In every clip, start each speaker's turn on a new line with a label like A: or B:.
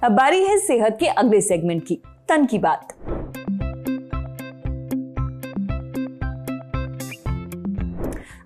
A: अब बारी है सेहत के अगले सेगमेंट की, तन की बात।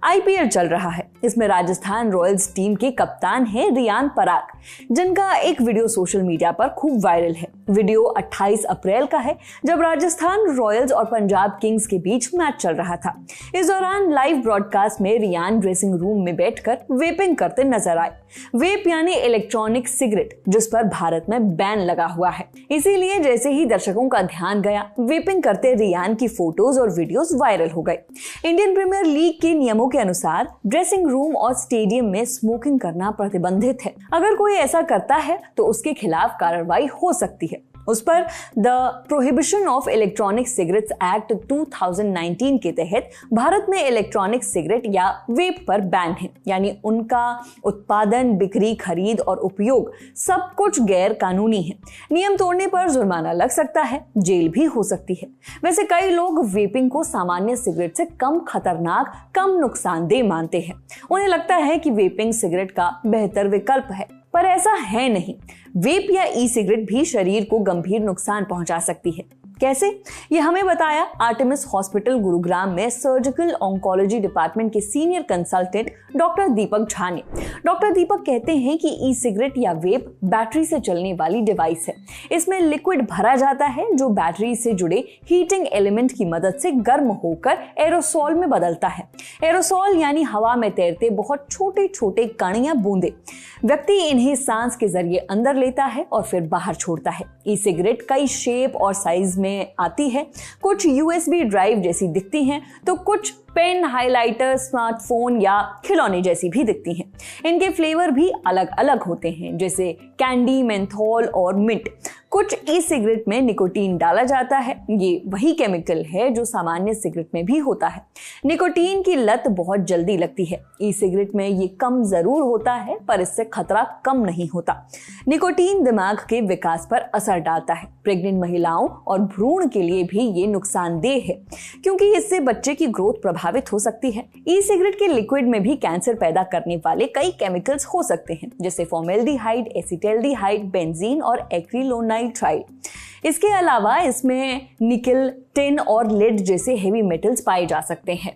A: आईपीएल चल रहा है। इसमें राजस्थान रॉयल्स टीम के कप्तान हैं रियान पराग, जिनका एक वीडियो सोशल मीडिया पर खूब वायरल है। वीडियो 28 अप्रैल का है, जब राजस्थान रॉयल्स और पंजाब किंग्स के बीच मैच चल रहा था। इस दौरान लाइव ब्रॉडकास्ट में रियान ड्रेसिंग रूम में बैठकर वेपिंग करते नजर आए। वेप यानी इलेक्ट्रॉनिक सिगरेट, जिस पर भारत में बैन लगा हुआ है। इसीलिए जैसे ही दर्शकों का ध्यान गया, वेपिंग करते रियान की फोटोज और वीडियोस वायरल हो गए। इंडियन प्रीमियर लीग के नियमों के अनुसार ड्रेसिंग रूम और स्टेडियम में स्मोकिंग करना प्रतिबंधित है। अगर कोई ऐसा करता है तो उसके खिलाफ कार्रवाई हो सकती है। उस पर the prohibition of electronic cigarettes act 2019 के तहत भारत में इलेक्ट्रॉनिक सिगरेट या वेप पर बैन है, यानी उनका उत्पादन, बिक्री, खरीद और उपयोग सब कुछ गैर कानूनी है। नियम तोड़ने पर जुर्माना लग सकता है, जेल भी हो सकती है। वैसे कई लोग वेपिंग को सामान्य सिगरेट से कम खतरनाक, कम नुकसानदेह मानते हैं। उन्हें लगता है कि वेपिंग सिगरेट का बेहतर विकल्प है, पर ऐसा है नहीं। वेप या ई सिगरेट भी शरीर को गंभीर नुकसान पहुंचा सकती है। कैसे? ये हमें बताया आर्टेमिस हॉस्पिटल गुरुग्राम में सर्जिकल ऑन्कोलॉजी डिपार्टमेंट के senior consultant doctor Deepak Jha ने। डॉक्टर दीपक कहते हैं कि ई सिगरेट या वेप बैटरी से चलने वाली डिवाइस है। इसमें लिक्विड भरा जाता है जो बैटरी से जुड़े हीटिंग एलिमेंट की मदद से गर्म होकर एरोसोल में बदलता है। एरोसोल यानी हवा में तैरते बहुत छोटे छोटे कण या बूंदे। व्यक्ति इन्हें सांस के जरिए अंदर लेता है और फिर बाहर छोड़ता है। ई सिगरेट कई शेप और साइज में आती है। कुछ यूएसबी ड्राइव जैसी दिखती हैं, तो कुछ पेन, हाइलाइटर, स्मार्टफोन या खिलौने जैसी भी दिखती हैं। इनके फ्लेवर भी अलग अलग होते हैं, जैसे कैंडी, मेंथोल और मिंट। कुछ ई सिगरेट में निकोटीन डाला जाता है। ये वही केमिकल है जो सामान्य सिगरेट में भी होता है। निकोटीन की लत बहुत जल्दी लगती है। ई सिगरेट में ये कम जरूर होता है, पर इससे खतरा कम नहीं होता। निकोटीन दिमाग के विकास पर असर डालता है। प्रेग्नेंट महिलाओं और भ्रूण के लिए भी ये नुकसानदेह है, क्योंकि इससे बच्चे की ग्रोथ प्रभावित हो सकती है। ई सिगरेट के लिक्विड में भी कैंसर पैदा करने वाले कई केमिकल्स हो सकते हैं, जैसे फॉर्मेल्डिहाइड, एसिटाल्डिहाइड, बेंजीन और एक्रिलोनाइट्राइड। इसके अलावा इसमें निकल, टिन और लेड जैसे हेवी मेटल्स पाए जा सकते हैं,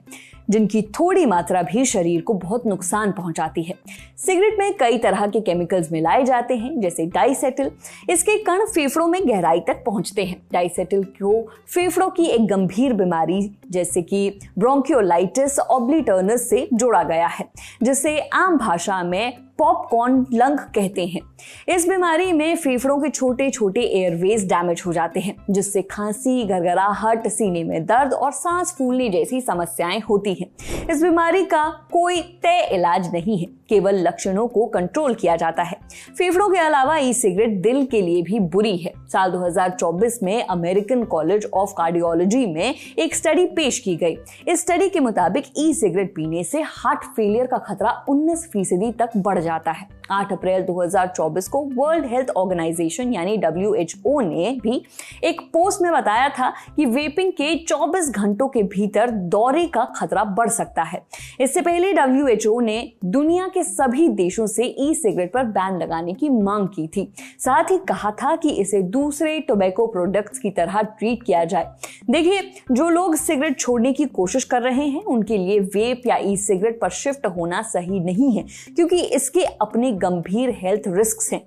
A: जिनकी थोड़ी मात्रा भी शरीर को बहुत नुकसान पहुंचाती है। सिगरेट में कई तरह के केमिकल्स मिलाए जाते हैं, जैसे डाइसेटिल। इसके कण फेफड़ों में गहराई तक पहुंचते हैं। डाइसेटिल को फेफड़ों की एक गंभीर बीमारी जैसे कि ब्रोंकियोलाइटिस ऑब्लिटर्नस से जोड़ा गया है, जिसे आम भाषा में पॉपकॉर्न लंग कहते हैं। इस बीमारी में फेफड़ों के छोटे छोटे एयरवेज डैमेज हो जाते हैं, जिससे खांसी, गरगराहट, सीने में दर्द और सांस फूलने जैसी समस्याएं होती हैं। इस बीमारी का कोई तय इलाज नहीं है, केवल लक्षणों को कंट्रोल किया जाता है। फेफड़ों के अलावा ई सिगरेट दिल के लिए भी बुरी है। साल 2024 में अमेरिकन कॉलेज ऑफ कार्डियोलॉजी में एक स्टडी पेश की गई। इस स्टडी के मुताबिक ई सिगरेट पीने से हार्ट फेलियर का खतरा 19% तक बढ़ जाता है। 8 अप्रैल 2024 को वर्ल्ड हेल्थ ऑर्गेनाइजेशन यानी WHO ने भी एक पोस्ट में बताया था कि वेपिंग के 24 घंटों के भीतर दौरे का खतरा बढ़ सकता है। इससे पहले WHO ने दुनिया के सभी देशों से ई सिगरेट पर बैन लगाने की मांग की थी। साथ ही कहा था कि इसे दूसरे टोबैको प्रोडक्ट्स की तरह ट्रीट किया जाए। देखिए, जो लोग सिगरेट छोड़ने की कोशिश कर रहे हैं, उनके लिए वेप या ई सिगरेट पर शिफ्ट होना सही नहीं है, क्योंकि इसके अपने गंभीर हेल्थ रिस्क हैं।